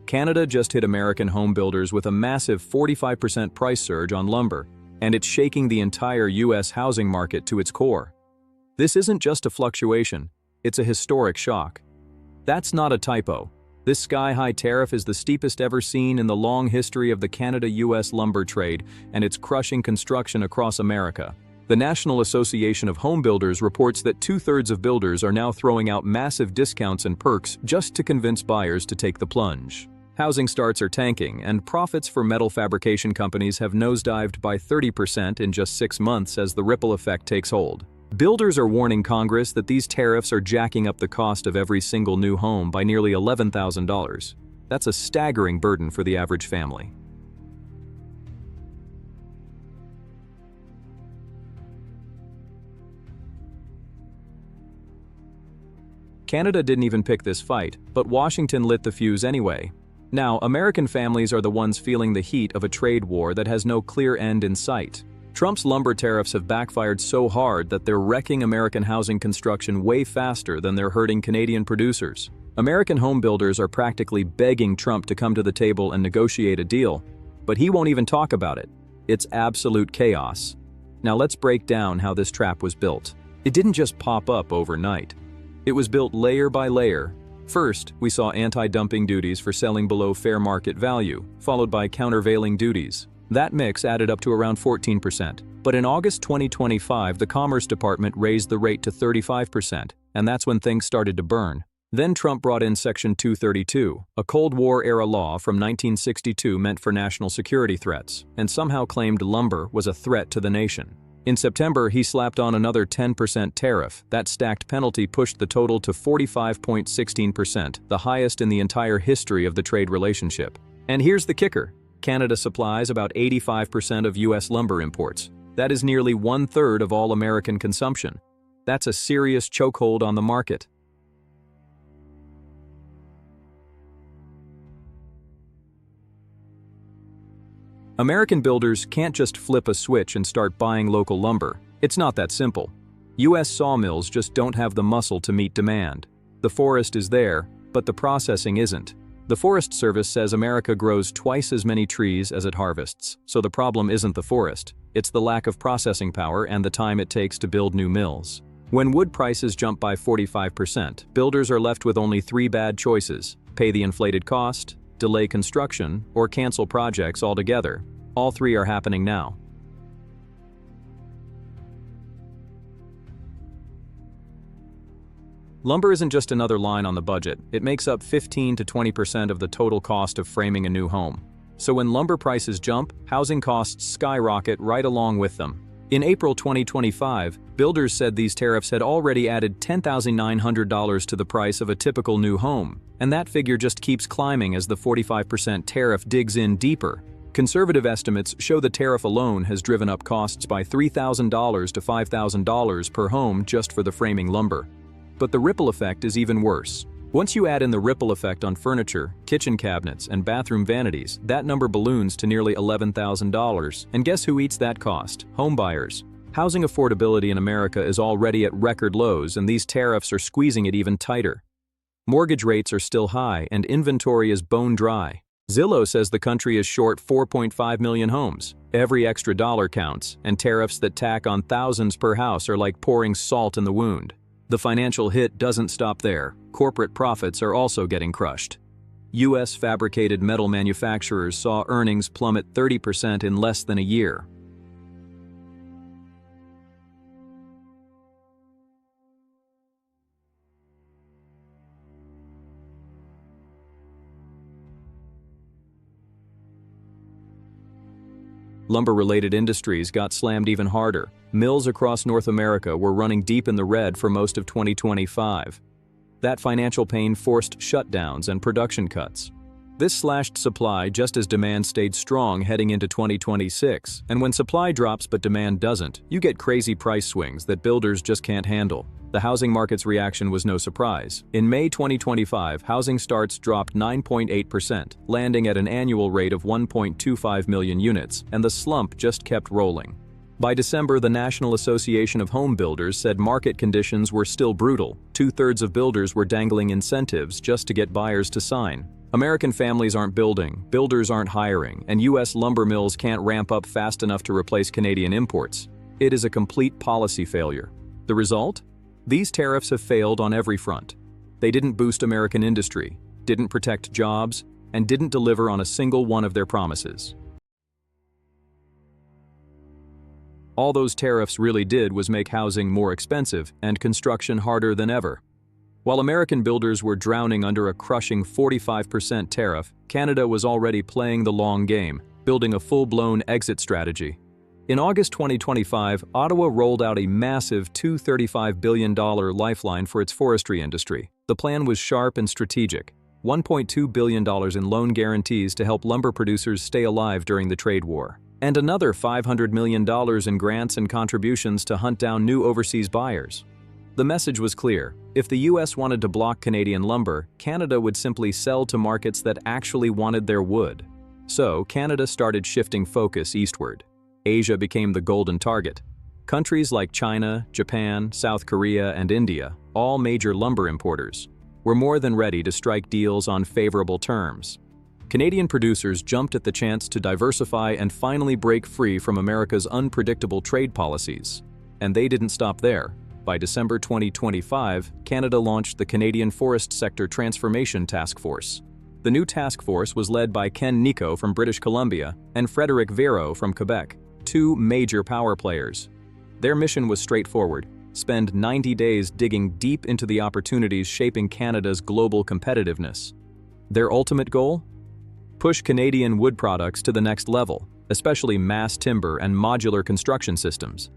Canada just hit American home builders with a massive 45% price surge on lumber, and it's shaking the entire U.S. housing market to its core. This isn't just a fluctuation, it's a historic shock. That's not a typo. This sky-high tariff is the steepest ever seen in the long history of the Canada-U.S. lumber trade, and it's crushing construction across America. The National Association of Home Builders reports that 2/3 of builders are now throwing out massive discounts and perks just to convince buyers to take the plunge. Housing starts are tanking, and profits for metal fabrication companies have nosedived by 30% in just 6 months as the ripple effect takes hold. Builders are warning Congress that these tariffs are jacking up the cost of every single new home by nearly $11,000. That's a staggering burden for the average family. Canada didn't even pick this fight, but Washington lit the fuse anyway. Now, American families are the ones feeling the heat of a trade war that has no clear end in sight. Trump's lumber tariffs have backfired so hard that they're wrecking American housing construction way faster than they're hurting Canadian producers. American home builders are practically begging Trump to come to the table and negotiate a deal, but he won't even talk about it. It's absolute chaos. Now let's break down how this trap was built. It didn't just pop up overnight. It was built layer by layer. First, we saw anti-dumping duties for selling below fair market value, followed by countervailing duties. That mix added up to around 14%. But in August 2025, the Commerce Department raised the rate to 35%, and that's when things started to burn. Then Trump brought in Section 232, a Cold War-era law from 1962 meant for national security threats, and somehow claimed lumber was a threat to the nation. In September, he slapped on another 10% tariff. That stacked penalty pushed the total to 45.16%, the highest in the entire history of the trade relationship. And here's the kicker. Canada supplies about 85% of U.S. lumber imports. That is nearly 1/3 of all American consumption. That's a serious chokehold on the market. American builders can't just flip a switch and start buying local lumber. It's not that simple. U.S. sawmills just don't have the muscle to meet demand. The forest is there, but the processing isn't. The Forest Service says America grows twice as many trees as it harvests, so the problem isn't the forest. It's the lack of processing power and the time it takes to build new mills. When wood prices jump by 45%, builders are left with only 3 bad choices: pay the inflated cost, delay construction, or cancel projects altogether. All 3 are happening now. Lumber isn't just another line on the budget. It makes up 15 to 20% of the total cost of framing a new home. So when lumber prices jump, housing costs skyrocket right along with them. In April 2025, builders said these tariffs had already added $10,900 to the price of a typical new home, and that figure just keeps climbing as the 45% tariff digs in deeper. Conservative estimates show the tariff alone has driven up costs by $3,000 to $5,000 per home just for the framing lumber. But the ripple effect is even worse. Once you add in the ripple effect on furniture, kitchen cabinets, and bathroom vanities, that number balloons to nearly $11,000. And guess who eats that cost? Home buyers. Housing affordability in America is already at record lows, and these tariffs are squeezing it even tighter. Mortgage rates are still high, and inventory is bone dry. Zillow says the country is short 4.5 million homes. Every extra dollar counts, and tariffs that tack on thousands per house are like pouring salt in the wound. The financial hit doesn't stop there. Corporate profits are also getting crushed. U.S. fabricated metal manufacturers saw earnings plummet 30% in less than a year. Lumber-related industries got slammed even harder. Mills across North America were running deep in the red for most of 2025. That financial pain forced shutdowns and production cuts. This slashed supply just as demand stayed strong heading into 2026. And when supply drops but demand doesn't, you get crazy price swings that builders just can't handle. The housing market's reaction was no surprise. In May 2025, housing starts dropped 9.8%, landing at an annual rate of 1.25 million units, and the slump just kept rolling. By December, the National Association of Home Builders said market conditions were still brutal. 2/3 of builders were dangling incentives just to get buyers to sign. American families aren't building, builders aren't hiring, and US lumber mills can't ramp up fast enough to replace Canadian imports. It is a complete policy failure. The result? These tariffs have failed on every front. They didn't boost American industry, didn't protect jobs, and didn't deliver on a single one of their promises. All those tariffs really did was make housing more expensive and construction harder than ever. While American builders were drowning under a crushing 45% tariff, Canada was already playing the long game, building a full-blown exit strategy. In August 2025, Ottawa rolled out a massive $235 billion lifeline for its forestry industry. The plan was sharp and strategic. $1.2 billion in loan guarantees to help lumber producers stay alive during the trade war, and another $500 million in grants and contributions to hunt down new overseas buyers. The message was clear. If the US wanted to block Canadian lumber, Canada would simply sell to markets that actually wanted their wood. So, Canada started shifting focus eastward. Asia became the golden target. Countries like China, Japan, South Korea, and India, all major lumber importers, were more than ready to strike deals on favorable terms. Canadian producers jumped at the chance to diversify and finally break free from America's unpredictable trade policies. And they didn't stop there. By December 2025, Canada launched the Canadian Forest Sector Transformation Task Force. The new task force was led by Ken Nico from British Columbia and Frédéric Vero from Quebec, two major power players. Their mission was straightforward: spend 90 days digging deep into the opportunities shaping Canada's global competitiveness. Their ultimate goal? Push Canadian wood products to the next level, especially mass timber and modular construction systems.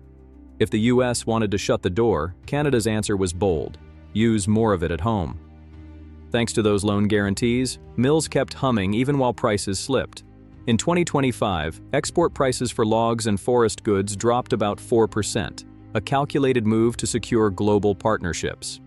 If the US wanted to shut the door, Canada's answer was bold: use more of it at home. Thanks to those loan guarantees, mills kept humming even while prices slipped. In 2025, export prices for logs and forest goods dropped about 4%, a calculated move to secure global partnerships.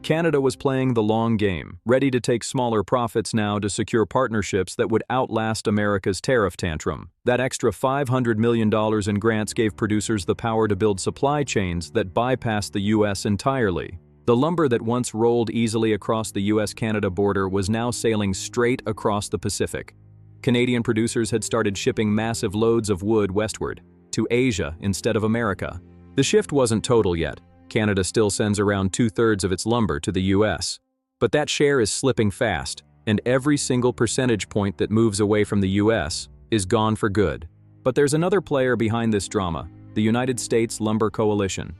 Canada was playing the long game, ready to take smaller profits now to secure partnerships that would outlast America's tariff tantrum. That extra $500 million in grants gave producers the power to build supply chains that bypassed the US entirely. The lumber that once rolled easily across the US-Canada border was now sailing straight across the Pacific. Canadian producers had started shipping massive loads of wood westward, to Asia instead of America. The shift wasn't total yet. Canada still sends around 2/3 of its lumber to the US. But that share is slipping fast, and every single percentage point that moves away from the US is gone for good. But there's another player behind this drama: the United States Lumber Coalition.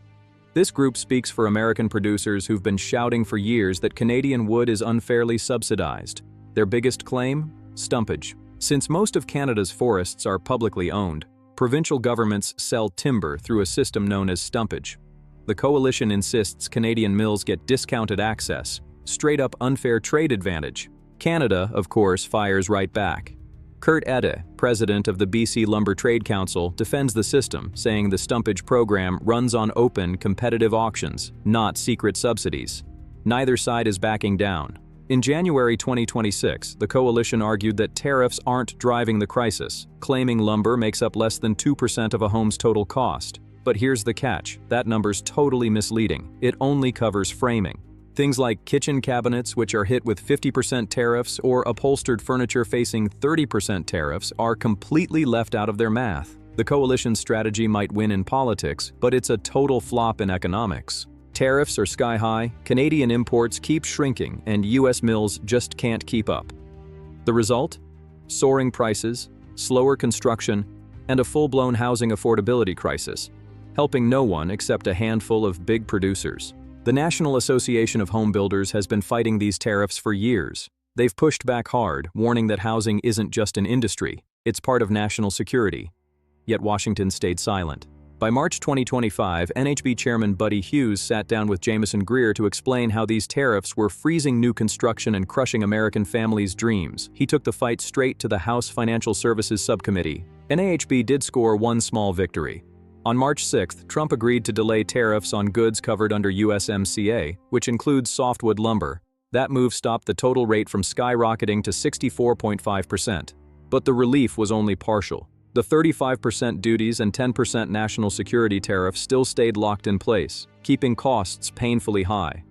This group speaks for American producers who've been shouting for years that Canadian wood is unfairly subsidized. Their biggest claim? Stumpage. Since most of Canada's forests are publicly owned, provincial governments sell timber through a system known as stumpage. The coalition insists Canadian mills get discounted access, straight-up unfair trade advantage. Canada, of course, fires right back. Kurt Edde, president of the BC Lumber Trade Council, defends the system, saying the stumpage program runs on open, competitive auctions, not secret subsidies. Neither side is backing down. In January 2026, the coalition argued that tariffs aren't driving the crisis, claiming lumber makes up less than 2% of a home's total cost. But here's the catch: that number's totally misleading. It only covers framing. Things like kitchen cabinets, which are hit with 50% tariffs, or upholstered furniture facing 30% tariffs, are completely left out of their math. The coalition's strategy might win in politics, but it's a total flop in economics. Tariffs are sky high, Canadian imports keep shrinking, and US mills just can't keep up. The result? Soaring prices, slower construction, and a full-blown housing affordability crisis, helping no one except a handful of big producers. The National Association of Home Builders has been fighting these tariffs for years. They've pushed back hard, warning that housing isn't just an industry, it's part of national security. Yet Washington stayed silent. By March 2025, NHB Chairman Buddy Hughes sat down with Jameson Greer to explain how these tariffs were freezing new construction and crushing American families' dreams. He took the fight straight to the House Financial Services Subcommittee. NAHB did score one small victory. On March 6th, Trump agreed to delay tariffs on goods covered under USMCA, which includes softwood lumber. That move stopped the total rate from skyrocketing to 64.5%. But the relief was only partial. The 35% duties and 10% national security tariffs still stayed locked in place, keeping costs painfully high.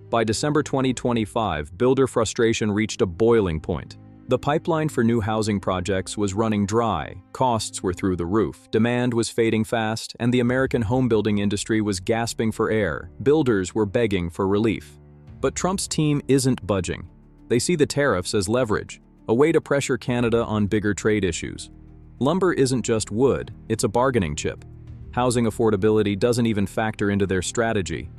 By December 2025, builder frustration reached a boiling point. The pipeline for new housing projects was running dry, costs were through the roof, demand was fading fast, and the American home-building industry was gasping for air. Builders were begging for relief. But Trump's team isn't budging. They see the tariffs as leverage, a way to pressure Canada on bigger trade issues. Lumber isn't just wood, it's a bargaining chip. Housing affordability doesn't even factor into their strategy.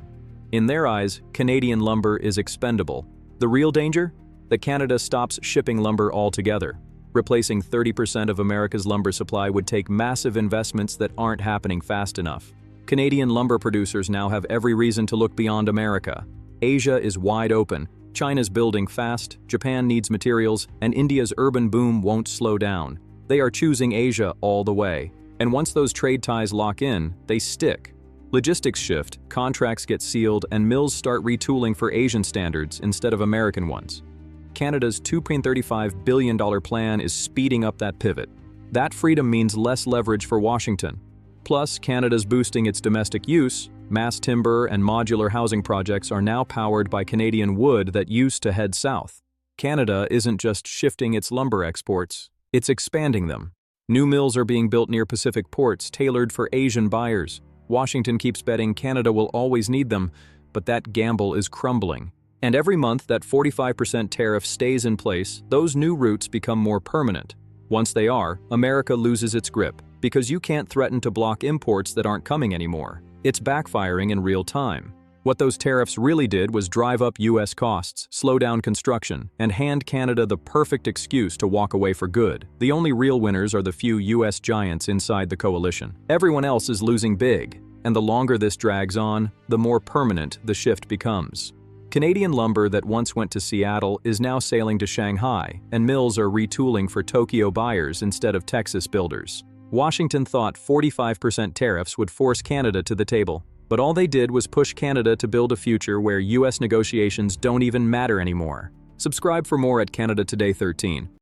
In their eyes, Canadian lumber is expendable. The real danger? That Canada stops shipping lumber altogether. Replacing 30% of America's lumber supply would take massive investments that aren't happening fast enough. Canadian lumber producers now have every reason to look beyond America. Asia is wide open, China's building fast, Japan needs materials, and India's urban boom won't slow down. They are choosing Asia all the way. And once those trade ties lock in, they stick. Logistics shift, contracts get sealed, and mills start retooling for Asian standards instead of American ones. Canada's $2.35 billion plan is speeding up that pivot. That freedom means less leverage for Washington. Plus, Canada's boosting its domestic use. Mass timber and modular housing projects are now powered by Canadian wood that used to head south. Canada isn't just shifting its lumber exports, it's expanding them. New mills are being built near Pacific ports tailored for Asian buyers. Washington keeps betting Canada will always need them, but that gamble is crumbling. And every month that 45% tariff stays in place, those new routes become more permanent. Once they are, America loses its grip, because you can't threaten to block imports that aren't coming anymore. It's backfiring in real time. What those tariffs really did was drive up US costs, slow down construction, and hand Canada the perfect excuse to walk away for good. The only real winners are the few US giants inside the coalition. Everyone else is losing big, and the longer this drags on, the more permanent the shift becomes. Canadian lumber that once went to Seattle is now sailing to Shanghai, and mills are retooling for Tokyo buyers instead of Texas builders. Washington thought 45% tariffs would force Canada to the table, but all they did was push Canada to build a future where US negotiations don't even matter anymore. Subscribe for more at Canada Today 13.